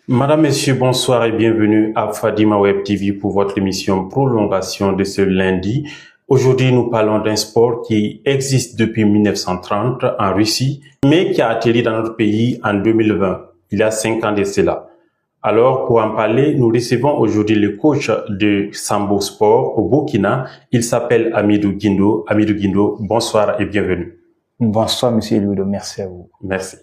Madame, Messieurs, bonsoir et bienvenue à Fadima Web TV pour votre émission Prolongation de ce lundi. Aujourd'hui, nous parlons d'un sport qui existe depuis 1930 en Russie, mais qui a atterri dans notre pays en 2020, il y a 5 ans de cela. Alors, pour en parler, nous recevons aujourd'hui le coach de Sambo Sport au Burkina. Il s'appelle Hamidou Guindo. Hamidou Guindo, bonsoir et bienvenue. Bonsoir, Monsieur Ludo, merci à vous. Merci.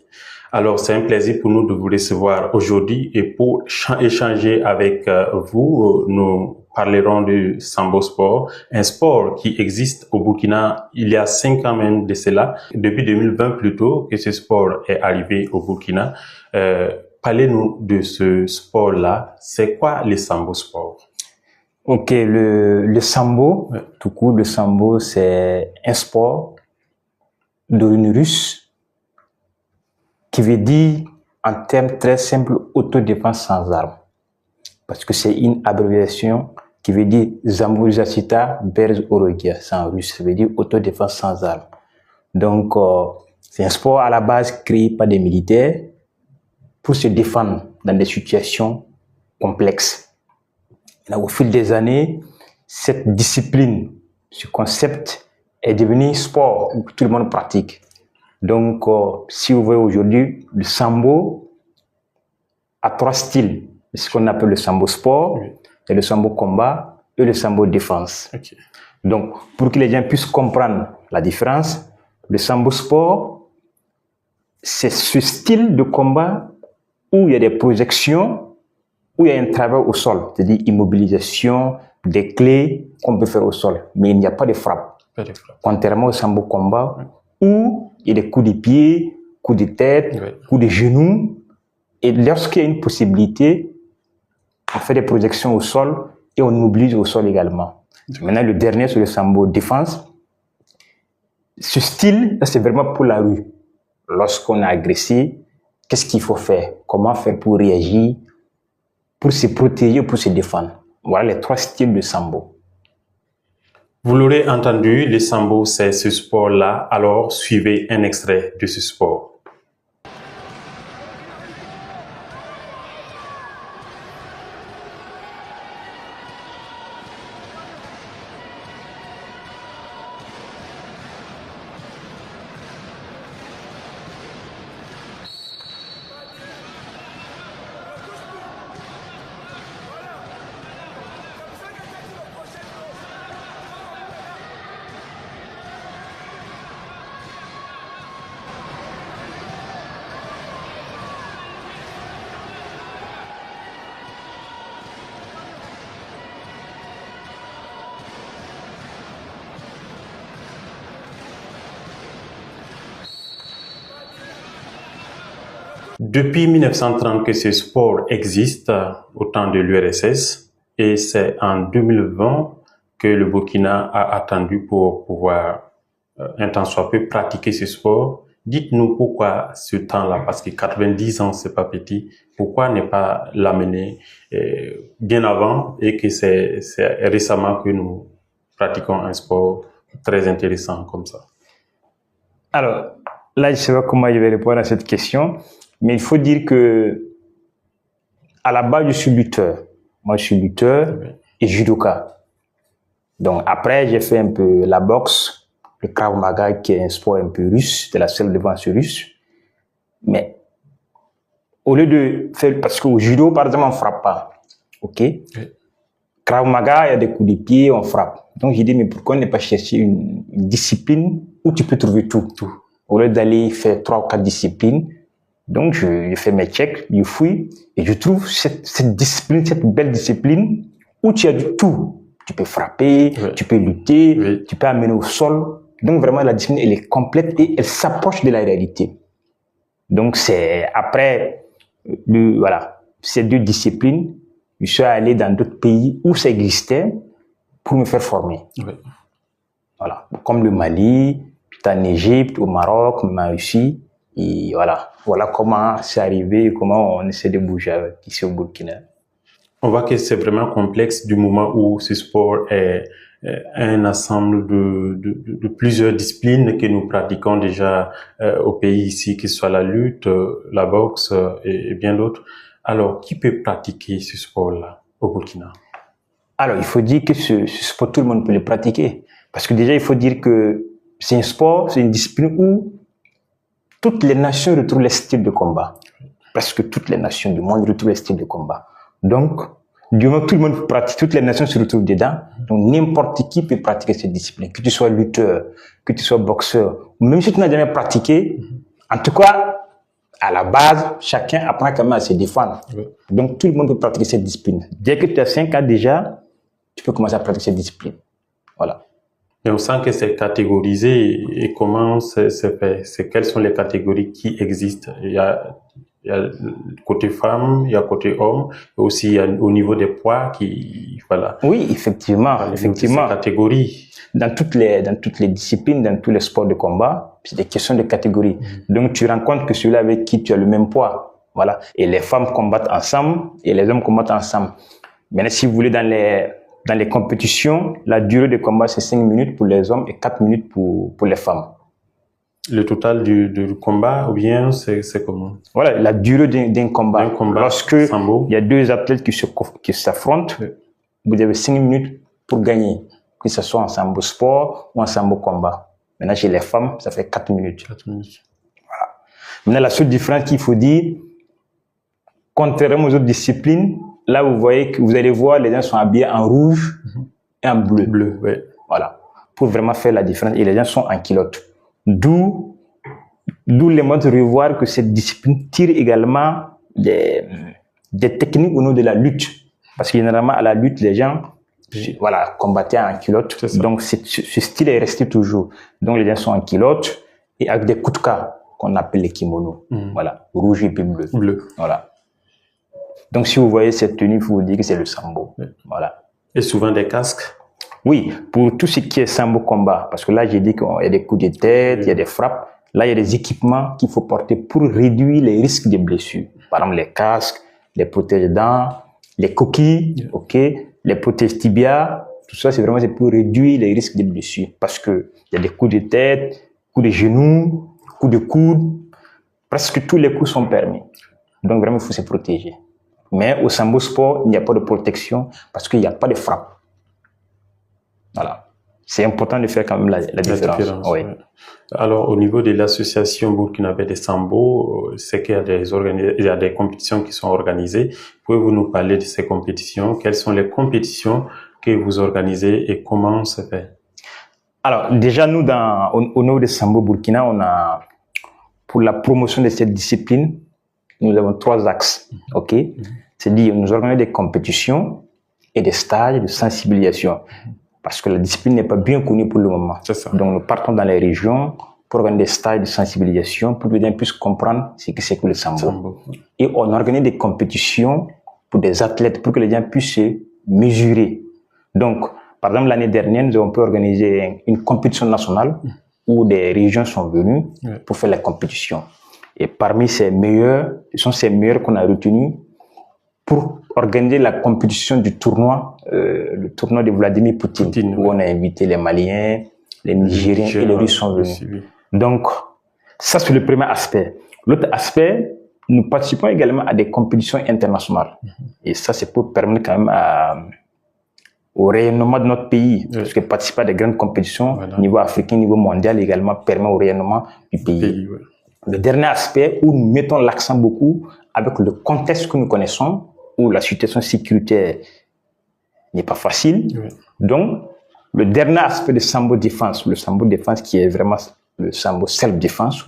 Alors, c'est un plaisir pour nous de vous recevoir aujourd'hui et pour échanger avec vous, nous parlerons de Sambo Sport, un sport qui existe au Burkina il y a 5 ans même de cela, depuis 2020 plutôt que ce sport est arrivé au Burkina. Parlez-nous de ce sport-là. C'est quoi le Sambo Sport? Ok, le Sambo, Ouais. tout court, le Sambo, c'est un sport d'origine russe qui veut dire, en termes très simples, autodéfense sans armes. Parce que c'est une abréviation qui veut dire Zamburizasita Berz Orogia, c'est en russe, ça veut dire autodéfense sans armes. Donc, c'est un sport à la base créé par des militaires pour se défendre dans des situations complexes. Là, au fil des années, cette discipline, ce concept est devenu sport que tout le monde pratique. Donc, si vous voyez aujourd'hui, le Sambo a 3 styles. Ce qu'on appelle le Sambo sport, Oui. et le Sambo combat et le Sambo défense. Okay. Donc, pour que les gens puissent comprendre la différence, le Sambo sport, c'est ce style de combat où il y a des projections, où il y a un travail au sol, c'est-à-dire immobilisation, des clés qu'on peut faire au sol, mais il n'y a pas de frappe. Pas de frappe. Contrairement au Sambo combat, où il y a des coups de pied, coups de tête, Oui. coups de genoux, et lorsqu'il y a une possibilité, on fait des projections au sol et on mobilise au sol également. Maintenant, le dernier, c'est le Sambo défense. Ce style, c'est vraiment pour la rue. Lorsqu'on est agressé, qu'est-ce qu'il faut faire? Comment faire pour réagir, pour se protéger, pour se défendre? Voilà les 3 styles de Sambo. Vous l'aurez entendu, le Sambo, c'est ce sport-là. Alors, suivez un extrait de ce sport. Depuis 1930 que ce sport existe au temps de l'URSS et c'est en 2020 que le Burkina a attendu pour pouvoir un temps soit peu pratiquer ce sport. Dites-nous pourquoi ce temps-là, parce que 90 ans c'est pas petit, pourquoi ne pas l'amener bien avant et que c'est récemment que nous pratiquons un sport très intéressant comme ça? Alors, là, je ne sais pas comment je vais répondre à cette question, mais il faut dire que, à la base, je suis lutteur. Moi, je suis lutteur et judoka. Donc, après, j'ai fait un peu la boxe, le Krav Maga, qui est un sport un peu russe, de la self-défense russe. Mais, au lieu de faire, parce qu'au judo, par exemple, on ne frappe pas. OK? Oui. Krav Maga, il y a des coups de pied, on frappe. Donc, j'ai dit, mais pourquoi ne pas chercher une discipline où tu peux trouver tout? Au lieu d'aller faire 3 ou 4 disciplines. Donc, je fais mes checks, je fouille, et je trouve cette discipline, cette belle discipline, où tu as du tout. Tu peux frapper, Oui. tu peux lutter, Oui. tu peux amener au sol. Donc, vraiment, la discipline, elle est complète et elle s'approche de la réalité. Donc, c'est après, voilà, ces 2 disciplines, je suis allé dans d'autres pays où ça existait pour me faire former. Oui. Voilà, comme le Mali, puis en Égypte, au Maroc, même en Russie. Et voilà comment c'est arrivé et comment on essaie de bouger ici au Burkina. On voit que c'est vraiment complexe du moment où ce sport est un ensemble de plusieurs disciplines que nous pratiquons déjà au pays ici, que ce soit la lutte, la boxe et bien d'autres. Alors, qui peut pratiquer ce sport-là au Burkina? Alors, il faut dire que ce sport, tout le monde peut le pratiquer. Parce que déjà, il faut dire que c'est un sport, c'est une discipline où toutes les nations retrouvent les styles de combat. Presque toutes les nations du monde retrouvent les styles de combat. Donc, du moment que tout le monde pratique, toutes les nations se retrouvent dedans, donc n'importe qui peut pratiquer cette discipline. Que tu sois lutteur, que tu sois boxeur, ou même si tu n'as jamais pratiqué, en tout cas, à la base, chacun apprend quand même à se défendre. Oui. Donc, tout le monde peut pratiquer cette discipline. Dès que tu as 5 ans déjà, tu peux commencer à pratiquer cette discipline. Voilà. Et on sent que c'est catégorisé. Et comment c'est fait? Quelles sont les catégories qui existent? Il y a côté femme, il y a côté homme, et aussi il y a au niveau des poids qui, voilà. Oui, effectivement. Effectivement. Ces catégories. Dans toutes les disciplines, dans tous les sports de combat, c'est des questions de catégorie. Donc, tu rends compte que celui avec qui tu as le même poids. Voilà. Et les femmes combattent ensemble et les hommes combattent ensemble. Maintenant, si vous voulez, dans les compétitions, la durée de combat, c'est 5 minutes pour les hommes et 4 minutes pour les femmes. Le total du combat, ou bien c'est comment? Voilà, la durée d'un combat. Lorsque il y a 2 athlètes qui s'affrontent, oui. Vous avez 5 minutes pour gagner, que ce soit en sambo sport ou en sambo combat. Maintenant, chez les femmes, ça fait 4 minutes. 4 minutes. Voilà. Maintenant, la seule différence qu'il faut dire, contrairement aux autres disciplines, là, vous allez voir, les gens sont habillés en rouge et en bleu. Bleu, oui. Voilà. Pour vraiment faire la différence. Et les gens sont en culotte. D'où les modes de revoir que cette discipline tire également des techniques au niveau de la lutte. Parce que généralement, à la lutte, les gens combattaient en culotte. Donc, ce style est resté toujours. Donc, les gens sont en culotte et avec des coups de cas qu'on appelle les kimonos. Voilà. Rouge et puis bleu. Bleu. Voilà. Donc, si vous voyez cette tenue, il faut vous dire que c'est le sambo. Oui. Voilà. Et souvent des casques? Oui, pour tout ce qui est sambo combat. Parce que là, j'ai dit qu'il y a des coups de tête, il y a des frappes. Là, il y a des équipements qu'il faut porter pour réduire les risques de blessures. Par exemple, les casques, les protège-dents, les coquilles, les protège tibia. Tout ça, c'est pour réduire les risques de blessures. Parce que il y a des coups de tête, coups de genoux, coups de coude. Presque tous les coups sont permis. Donc, vraiment, il faut se protéger. Mais au sambo sport, il n'y a pas de protection parce qu'il n'y a pas de frappe. Voilà. C'est important de faire quand même la différence. Oui. Alors, au niveau de l'association burkinabé de sambo, c'est qu'il y a des compétitions qui sont organisées. Pouvez-vous nous parler de ces compétitions? Quelles sont les compétitions que vous organisez et comment ça se fait? Alors, déjà, nous, au niveau de Sambo Burkina, on a, pour la promotion de cette discipline, nous avons 3 axes. C'est-à-dire, nous organisons des compétitions et des stages de sensibilisation. Parce que la discipline n'est pas bien connue pour le moment. C'est ça. Donc, nous partons dans les régions pour organiser des stages de sensibilisation pour que les gens puissent comprendre ce que c'est que le sambo. Et on organise des compétitions pour des athlètes pour que les gens puissent se mesurer. Donc, par exemple, l'année dernière, nous avons pu organiser une compétition nationale où des régions sont venues pour faire la compétition. Et parmi ces meilleurs, ce sont ces meilleurs qu'on a retenus pour organiser la compétition du tournoi, le tournoi de Vladimir Poutine, où on a invité les Maliens, les Nigériens et les Russes sont venus. Donc, ça c'est le premier aspect. L'autre aspect, nous participons également à des compétitions internationales. Et ça c'est pour permettre quand même au rayonnement de notre pays. Parce que participer à des grandes compétitions, au niveau africain, au niveau mondial également, permet au rayonnement du pays. Le dernier aspect où nous mettons l'accent beaucoup avec le contexte que nous connaissons, où la situation sécuritaire n'est pas facile. Donc, le dernier aspect de Sambo Défense, le Sambo Défense qui est vraiment le Sambo Self-Défense,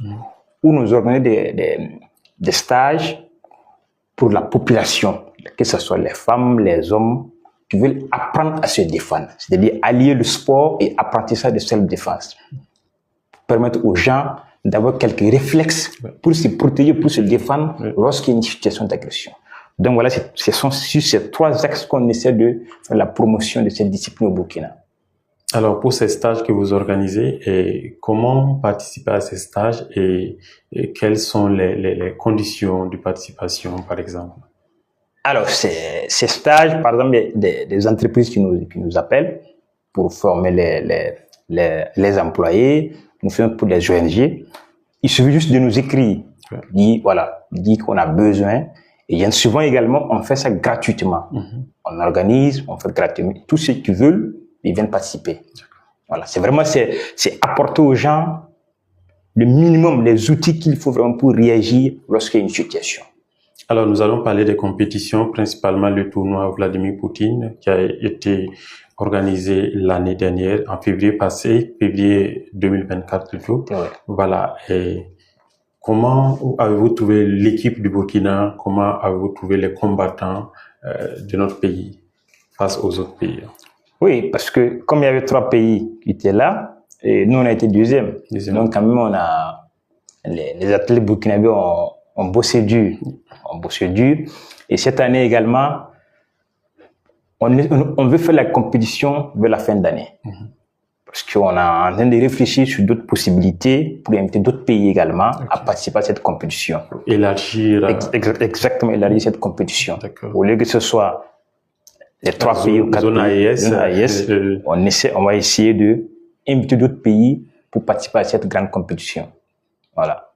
où nous organisons des stages pour la population, que ce soit les femmes, les hommes, qui veulent apprendre à se défendre. C'est-à-dire allier le sport et apprentissage de Self-Défense. Pour permettre aux gens d'avoir quelques réflexes pour se protéger, pour se défendre lorsqu'il y a une situation d'agression. Donc voilà, ce sont sur ces 3 axes qu'on essaie de faire la promotion de cette discipline au Burkina. Alors pour ces stages que vous organisez, et comment participer à ces stages et quelles sont les conditions de participation par exemple? Alors ces stages, par exemple, des entreprises qui nous appellent pour former les employés, nous faisons pour les ONG. Il suffit juste de nous écrire, dire qu'on a besoin. Et bien souvent également, on fait ça gratuitement. On organise, on fait gratuitement. Tous ceux qui veulent, ils viennent participer. Voilà, c'est vraiment c'est apporter aux gens le minimum, les outils qu'il faut vraiment pour réagir lorsqu'il y a une situation. Alors, nous allons parler des compétitions, principalement le tournoi Vladimir Poutine, qui a été organisé l'année dernière, en février passé, février 2024 plutôt. Ouais. Voilà. Et comment avez-vous trouvé l'équipe du Burkina? Comment avez-vous trouvé les combattants de notre pays face aux autres pays? Oui, parce que comme il y avait 3 pays qui étaient là, et nous on a été deuxième. Donc quand même, on a les athlètes burkinabés ont bossé dur. Et cette année également, on veut faire la compétition vers la fin d'année. Parce qu'on est en train de réfléchir sur d'autres possibilités pour inviter d'autres pays également à participer à cette compétition. Élargir. Exactement, élargir cette compétition. Au lieu que ce soit les 3 pays ou 4 pays, on va essayer de inviter d'autres pays pour participer à cette grande compétition. Voilà.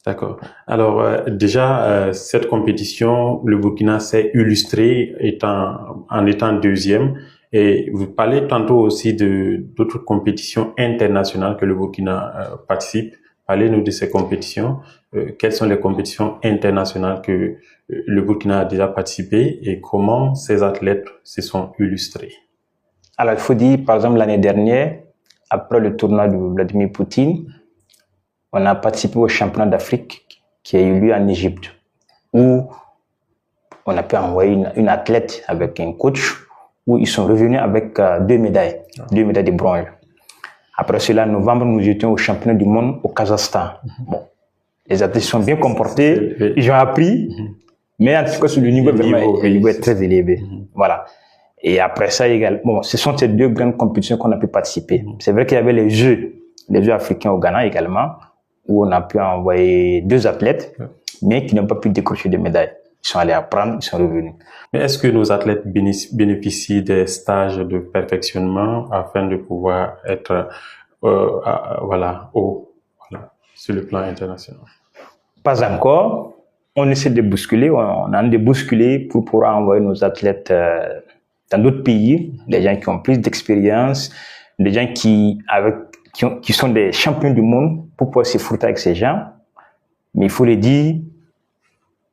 D'accord. Alors, déjà, cette compétition, le Burkina s'est illustré en étant deuxième. Et vous parlez tantôt aussi d'autres compétitions internationales que le Burkina participe. Parlez-nous de ces compétitions. Quelles sont les compétitions internationales que le Burkina a déjà participé et comment ces athlètes se sont illustrés? Alors, il faut dire, par exemple, l'année dernière, après le tournoi de Vladimir Poutine, on a participé au championnat d'Afrique qui a eu lieu en Égypte, où on a pu envoyer une athlète avec un coach, où ils sont revenus avec 2 médailles de bronze. Après cela, en novembre, nous étions au championnat du monde au Kazakhstan. Bon, les athlètes sont bien comportés, ils ont appris, mais en tout cas, sur le niveau, le niveau est très élevé. Voilà. Et après ça également, bon, ce sont ces 2 grandes compétitions qu'on a pu participer. C'est vrai qu'il y avait les Jeux africains au Ghana également, où on a pu envoyer 2 athlètes, mais qui n'ont pas pu décrocher de médailles. Ils sont allés apprendre, ils sont revenus. Mais est-ce que nos athlètes bénéficient des stages de perfectionnement afin de pouvoir être sur le plan international? Pas encore. On essaie de bousculer, on a de bousculer pour pouvoir envoyer nos athlètes dans d'autres pays, des gens qui ont plus d'expérience, des gens qui sont des champions du monde pour pouvoir se frotter avec ces gens. Mais il faut le dire,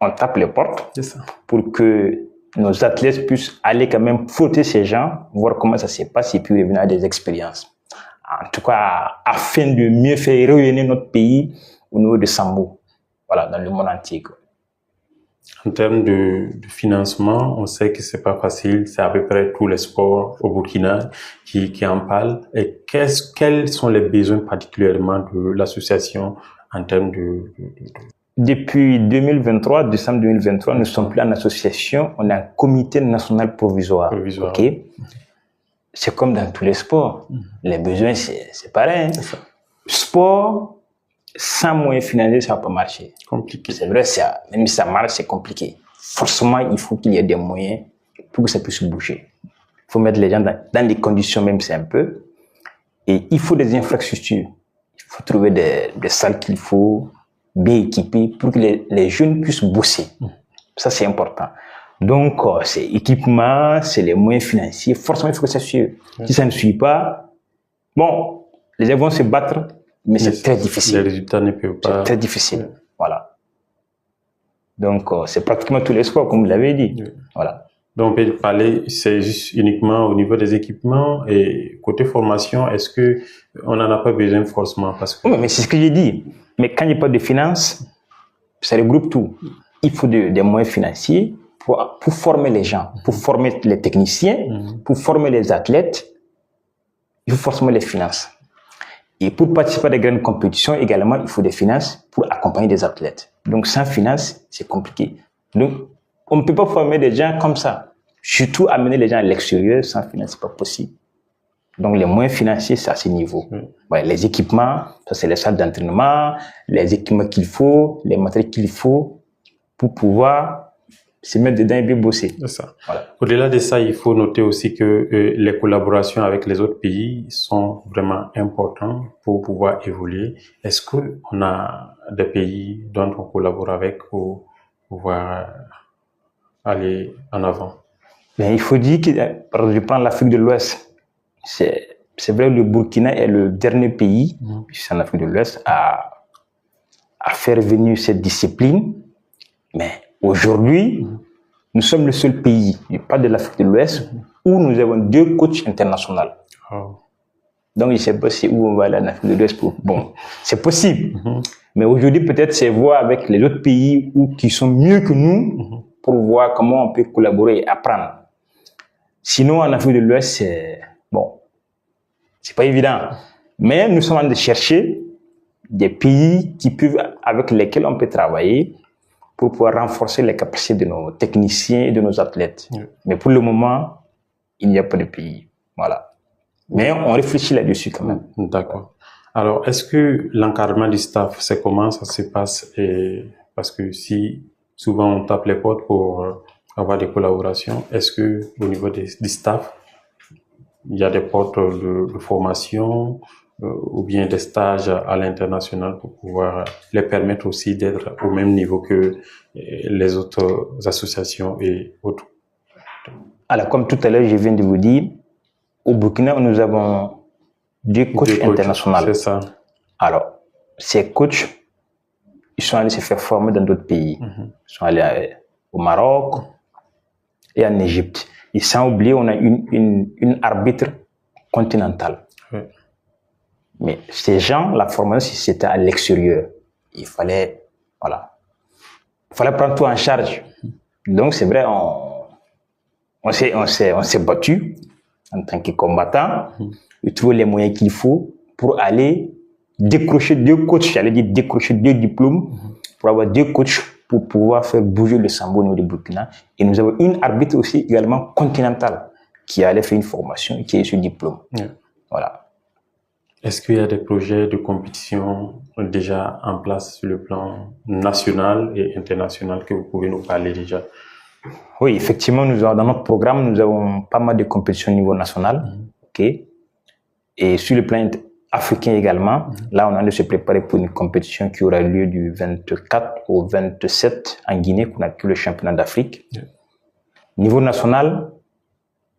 on tape les portes pour que nos athlètes puissent aller quand même frotter ces gens, voir comment ça se passe et puis revenir à des expériences. En tout cas, afin de mieux faire rayonner notre pays au niveau de Sambo, voilà, dans le monde entier. En termes de financement, on sait que c'est pas facile, c'est à peu près tous les sports au Burkina qui en parlent. Et quels sont les besoins particulièrement de l'association en termes de... Depuis 2023, décembre 2023, nous ne sommes plus en association, on est un comité national provisoire. Okay? C'est comme dans tous les sports. Les besoins, c'est pareil. Hein? Sport, sans moyens financiers, ça ne va pas marcher. Compliqué. C'est vrai, même si ça marche, c'est compliqué. Forcément, il faut qu'il y ait des moyens pour que ça puisse bouger. Il faut mettre les gens dans les conditions même simples. Et il faut des infrastructures. Il faut trouver des salles qu'il faut bien équipées pour que les jeunes puissent bosser. Ça, c'est important. Donc, c'est équipement, c'est les moyens financiers. Forcément, il faut que ça suive. Si ça ne suit pas, bon, les gens vont se battre, mais c'est très difficile. Les résultats ne peuvent pas... C'est très difficile. Voilà. Donc, c'est pratiquement tous les sports, comme vous l'avez dit. Voilà. Donc, on peut parler, c'est juste uniquement au niveau des équipements et côté formation, est-ce que on n'en a pas besoin forcément parce que... Oui, mais c'est ce que j'ai dit. Mais quand il n'y a pas de finances, ça regroupe tout. Il faut des moyens financiers pour former les gens, pour former les techniciens, pour former les athlètes. Il faut forcément les finances. Et pour participer à des grandes compétitions également, il faut des finances pour accompagner des athlètes. Donc, sans finances, c'est compliqué. Donc, on ne peut pas former des gens comme ça. Surtout amener les gens à l'extérieur sans finances, c'est pas possible. Donc, les moyens financiers, c'est à ce niveau. Ouais, les équipements, ça c'est les salles d'entraînement, les équipements qu'il faut, les matériels qu'il faut pour pouvoir se mettre dedans et bien bosser. C'est ça. Voilà. Au-delà de ça, il faut noter aussi que les collaborations avec les autres pays sont vraiment importantes pour pouvoir évoluer. Est-ce qu'on a des pays dont on collabore avec ou pouvoir aller en avant? Mais il faut dire que, par exemple, je prends l'Afrique de l'Ouest. C'est vrai, le Burkina est le dernier pays, ici en Afrique de l'Ouest, à faire venir cette discipline. Mais aujourd'hui, nous sommes le seul pays, pas de l'Afrique de l'Ouest, où nous avons 2 coachs internationaux. Oh. Donc, je ne sais pas si où on va aller en Afrique de l'Ouest. Bon, c'est possible. Mais aujourd'hui, peut-être, c'est voir avec les autres pays qui sont mieux que nous pour voir comment on peut collaborer et apprendre. Sinon, en Afrique de l'Ouest, c'est pas évident. Mais nous sommes en train de chercher des pays avec lesquels on peut travailler pour pouvoir renforcer les capacités de nos techniciens et de nos athlètes. Mais pour le moment, il n'y a pas de pays. Voilà. Mais on réfléchit là-dessus quand même. D'accord. Alors, est-ce que l'encadrement du staff, c'est comment ça se passe? Parce que si souvent on tape les portes pour avoir des collaborations, est-ce que au niveau du staff, il y a des portes de formation ou bien des stages à l'international pour pouvoir les permettre aussi d'être au même niveau que les autres associations et autres? Alors, comme tout à l'heure, je viens de vous dire, au Burkina, nous avons 2 coachs internationaux. C'est ça. Alors, ces coachs, ils sont allés se faire former dans d'autres pays. Ils sont allés au Maroc et en Égypte. Et sans oublier, on a une arbitre continentale. Oui. Mais ces gens, la formation, c'était à l'extérieur. Il fallait prendre tout en charge. Donc, c'est vrai, on s'est battu en tant que combattant et trouver les moyens qu'il faut pour aller décrocher 2 coachs, j'allais dire décrocher 2 diplômes pour avoir 2 coachs pour pouvoir faire bouger le sambo au niveau du Burkina. Et nous avons une arbitre aussi également continentale qui allait faire une formation et qui a eu ce diplôme. Voilà. Est-ce qu'il y a des projets de compétition déjà en place sur le plan national et international que vous pouvez nous parler déjà? Oui, effectivement, dans notre programme, nous avons pas mal de compétitions au niveau national. Et sur le plan africain également, là, on a de se préparer pour une compétition qui aura lieu du 24 au 27 en Guinée, qu'on appelle le championnat d'Afrique. Niveau national,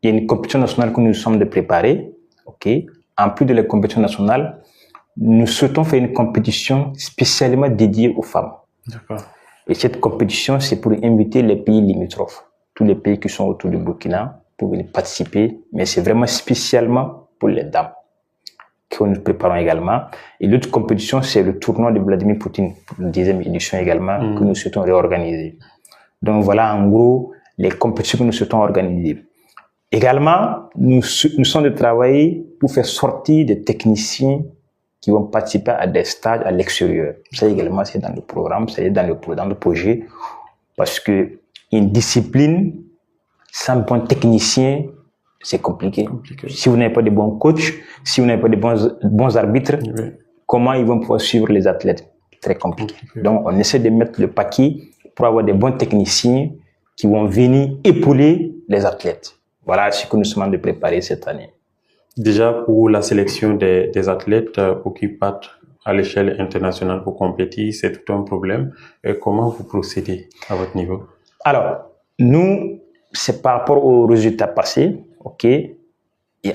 il y a une compétition nationale que nous sommes de préparer. En plus de la compétition nationale, nous souhaitons faire une compétition spécialement dédiée aux femmes. D'accord. Et cette compétition, c'est pour inviter les pays limitrophes, tous les pays qui sont autour du Burkina, pour venir participer. Mais c'est vraiment spécialement pour les dames que nous préparons également. Et l'autre compétition, c'est le tournoi de Vladimir Poutine, pour la 10e édition également, que nous souhaitons réorganiser. Donc voilà, en gros, les compétitions que nous souhaitons organiser. Également, nous sommes de travailler pour faire sortir des techniciens qui vont participer à des stages à l'extérieur. Ça également, c'est dans le programme, c'est dans le projet, parce que une discipline sans bon technicien, c'est compliqué. Si vous n'avez pas de bons coachs, si vous n'avez pas de bons arbitres, comment ils vont pouvoir suivre les athlètes? Très compliqué. Donc, on essaie de mettre le paquet pour avoir des bons techniciens qui vont venir épauler les athlètes. Voilà ce que nous sommes en train de préparer cette année. Déjà, pour la sélection des athlètes pour qui partent à l'échelle internationale pour compétir, c'est tout un problème. Comment vous procédez à votre niveau? Alors, nous, c'est par rapport aux résultats passés, et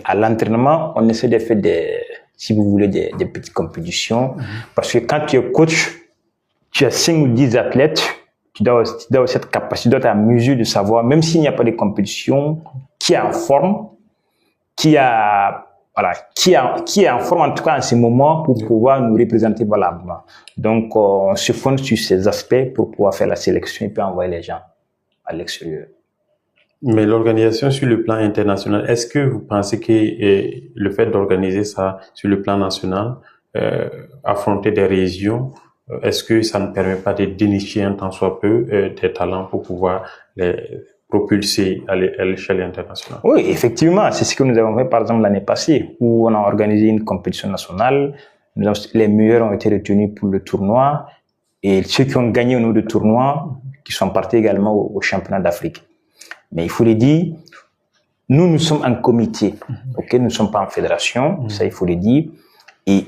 à l'entraînement, on essaie de faire si vous voulez, des petites compétitions, parce que quand tu es coach, tu as 5 ou 10 athlètes, tu dois avoir cette capacité, tu dois être à mesure de savoir, même s'il n'y a pas de compétition, qui est en forme, qui est en forme, en tout cas en ce moment, pour pouvoir nous représenter valablement. Donc, on se fonde sur ces aspects pour pouvoir faire la sélection et puis envoyer les gens à l'extérieur. Mais l'organisation sur le plan international, est-ce que vous pensez que le fait d'organiser ça sur le plan national, affronter des régions, est-ce que ça ne permet pas de dénicher un tant soit peu des talents pour pouvoir les propulser à l'échelle internationale? Oui, effectivement, c'est ce que nous avons fait par exemple l'année passée, où on a organisé une compétition nationale. Les meilleurs ont été retenus pour le tournoi et ceux qui ont gagné au niveau du tournoi, qui sont partis également au championnat d'Afrique. Mais il faut le dire, nous sommes un comité, nous ne sommes pas en fédération, ça il faut le dire. Et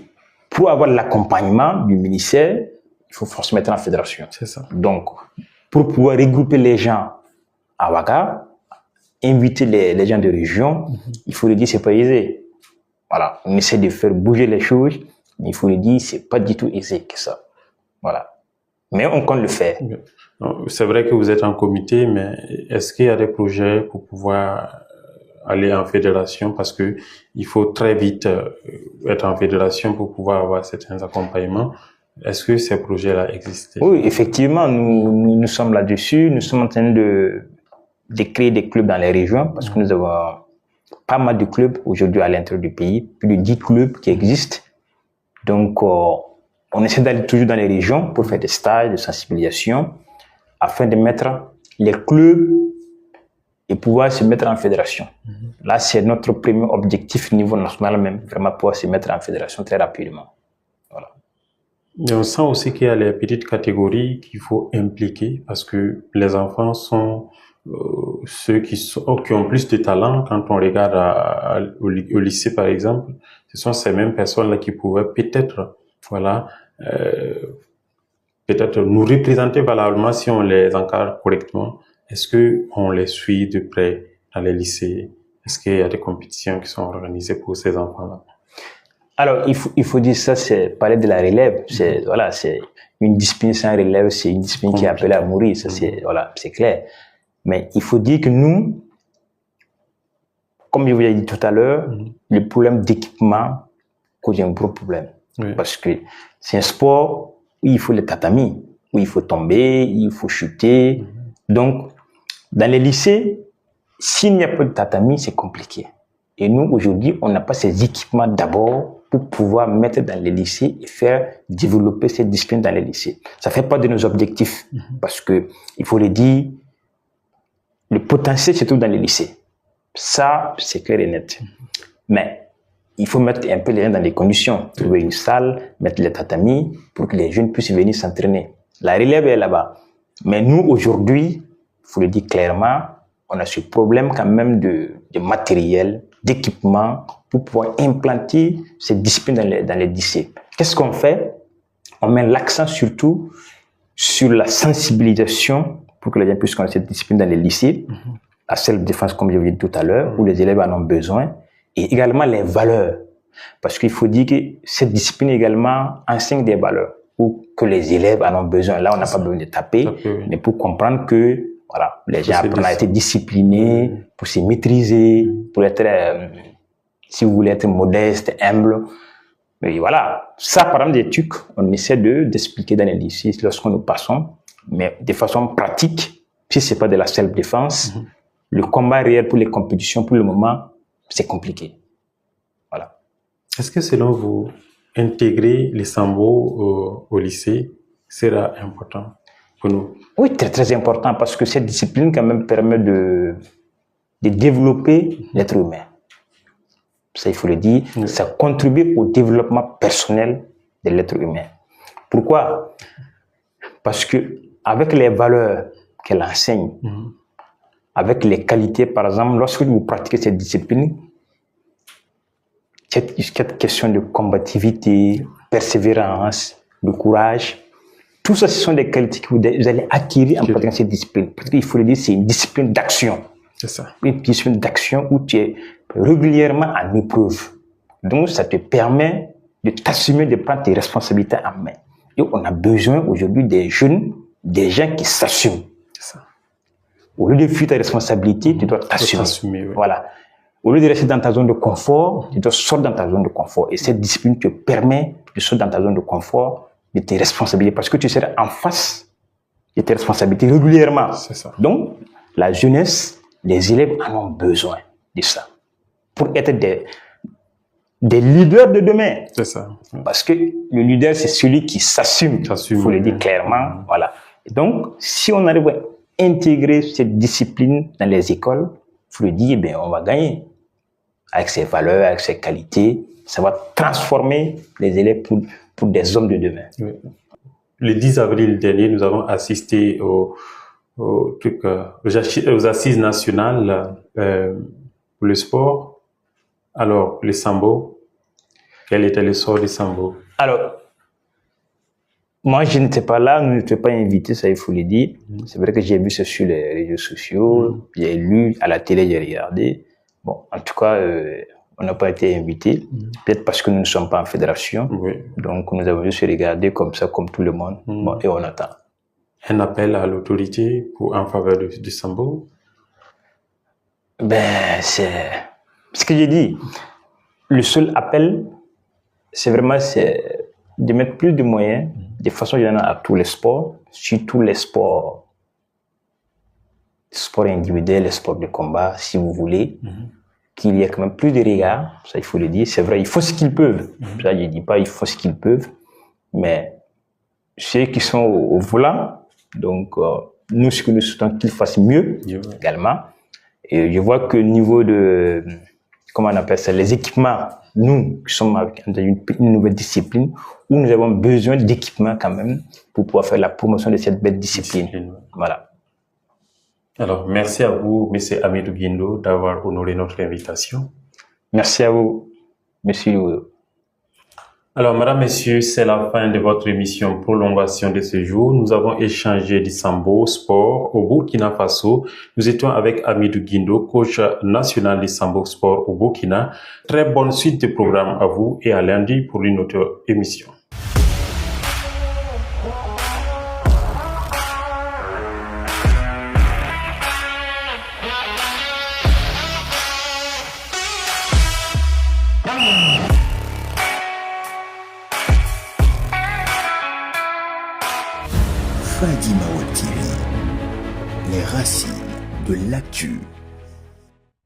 pour avoir l'accompagnement du ministère, il faut forcément être en fédération. C'est ça. Donc, pour pouvoir regrouper les gens à Ouaga, inviter les gens de région, il faut le dire, c'est pas aisé. Voilà, on essaie de faire bouger les choses, mais il faut le dire, c'est pas du tout aisé que ça. Voilà. Mais on compte le faire. C'est vrai que vous êtes en comité, mais est-ce qu'il y a des projets pour pouvoir aller en fédération, parce que il faut très vite être en fédération pour pouvoir avoir certains accompagnements. Est-ce que ces projets-là existent? Oui, effectivement, nous sommes là-dessus. Nous sommes en train de créer des clubs dans les régions, parce que nous avons pas mal de clubs aujourd'hui à l'intérieur du pays, plus de 10 clubs qui existent. Donc, on essaie d'aller toujours dans les régions pour faire des stages de sensibilisation afin de mettre les clubs et pouvoir se mettre en fédération. Là, c'est notre premier objectif au niveau national même, vraiment pouvoir se mettre en fédération très rapidement. Voilà. Et on sent aussi qu'il y a les petites catégories qu'il faut impliquer, parce que les enfants sont ceux qui ont plus de talent. Quand on regarde au lycée, par exemple, ce sont ces mêmes personnes-là qui pouvaient peut-être, voilà, peut-être nous représenter valablement si on les encadre correctement. Est-ce que on les suit de près dans les lycées? Est-ce qu'il y a des compétitions qui sont organisées pour ces enfants-là? Alors, il faut dire ça, c'est parler de la relève. C'est, voilà, c'est une discipline sans relève, c'est une discipline qui est appelée à mourir. Ça, c'est, voilà, c'est clair. Mais il faut dire que nous, comme je vous l'ai dit tout à l'heure, le problème d'équipement cause un gros problème. Oui. Parce que c'est un sport où il faut les tatamis, où il faut tomber, il faut chuter. Donc, dans les lycées, s'il n'y a pas de tatami, c'est compliqué. Et nous, aujourd'hui, on n'a pas ces équipements d'abord pour pouvoir mettre dans les lycées et faire développer cette discipline dans les lycées. Ça fait pas de nos objectifs, parce que, il faut le dire, le potentiel se trouve dans les lycées. Ça, c'est clair et net. Mais il faut mettre un peu les gens dans les conditions. Trouver une salle, mettre les tatamis pour que les jeunes puissent venir s'entraîner. La relève est là-bas. Mais nous, aujourd'hui, il faut le dire clairement, on a ce problème quand même de matériel, d'équipement pour pouvoir implanter cette discipline dans les lycées. Qu'est-ce qu'on fait? On met l'accent surtout sur la sensibilisation pour que les gens puissent connaître cette discipline dans les lycées, la self-défense, comme je vous l'ai dit tout à l'heure, où les élèves en ont besoin, et également les valeurs. Parce qu'il faut dire que cette discipline également enseigne des valeurs, ou que les élèves en ont besoin. Là, on n'a pas besoin de taper, mais pour comprendre que voilà, les gens apprennent à être disciplinés, pour se maîtriser, pour être, si vous voulez, être modeste, humble. Mais voilà, ça, par exemple, des trucs, on essaie d'expliquer dans les lycées lorsque nous passons, mais de façon pratique, si c'est pas de la self-défense, le combat réel pour les compétitions, pour le moment, c'est compliqué. Voilà. Est-ce que selon vous, intégrer les sambo au lycée sera important pour nous? Oui, très très important, parce que cette discipline quand même permet de développer l'être humain. Ça, il faut le dire, ça contribue au développement personnel de l'être humain. Pourquoi? Parce que avec les valeurs qu'elle enseigne, avec les qualités, par exemple, lorsque vous pratiquez cette discipline, cette question de combativité, persévérance, de courage, tout ça, ce sont des qualités que vous allez acquérir en pratiquant cette discipline. Parce qu'il faut le dire, c'est une discipline d'action. C'est ça. Une discipline d'action où tu es régulièrement en épreuve. Donc, ça te permet de t'assumer, de prendre tes responsabilités en main. Et on a besoin aujourd'hui des jeunes, des gens qui s'assument. C'est ça. Au lieu de fuir ta responsabilité, tu dois t'assumer. Voilà. Au lieu de rester dans ta zone de confort, tu dois sortir dans ta zone de confort. Et cette discipline te permet de sortir dans ta zone de confort, de tes responsabilités, parce que tu seras en face de tes responsabilités régulièrement. C'est ça. Donc, la jeunesse, les élèves en ont besoin de ça pour être des leaders de demain. C'est ça. Parce que le leader, c'est celui qui s'assume. Il faut le dire clairement. Voilà. Et donc, si on arrive à intégrer cette discipline dans les écoles, il faut le dire, ben, on va gagner. Avec ses valeurs, avec ses qualités, ça va transformer les élèves pour des hommes de demain. Oui. Le 10 avril dernier, nous avons assisté aux assises nationales pour le sport. Alors, le sambo, quel était le sort du sambo? Alors, Moi, je n'étais pas là, nous n'étions pas invités, ça il faut le dire. C'est vrai que j'ai vu ça sur les réseaux sociaux, j'ai lu, à la télé, j'ai regardé. Bon, en tout cas, on n'a pas été invités, peut-être parce que nous ne sommes pas en fédération. Oui. Donc, nous avons juste regardé comme ça, comme tout le monde, bon, et on attend. Un appel à l'autorité en faveur du sambo? Ben, c'est ce que j'ai dit. Le seul appel, c'est vraiment de mettre plus de moyens, de façon générale, à tous les sports, surtout les sports individuels, les sports de combat, si vous voulez, qu'il y ait quand même plus de regards, ça il faut le dire. C'est vrai, il faut ce qu'ils peuvent. Ça, je dis pas il faut ce qu'ils peuvent, mais ceux qui sont au volant, donc nous, ce que nous souhaitons qu'ils fassent mieux également. Et je vois que au niveau de, comment on appelle ça, les équipements, nous qui sommes dans une nouvelle discipline, où nous avons besoin d'équipements quand même pour pouvoir faire la promotion de cette belle discipline. Voilà. Alors, merci à vous, M. Hamidou Guindo, d'avoir honoré notre invitation. Merci à vous, monsieur. Alors, madame, messieurs, c'est la fin de votre émission Prolongation de ce jour. Nous avons échangé du sambo sport au Burkina Faso. Nous étions avec Hamidou Guindo, coach national du sambo sport au Burkina. Très bonne suite de programme à vous et à lundi pour une autre émission. Fadi Mawa TV, les racines de l'actu.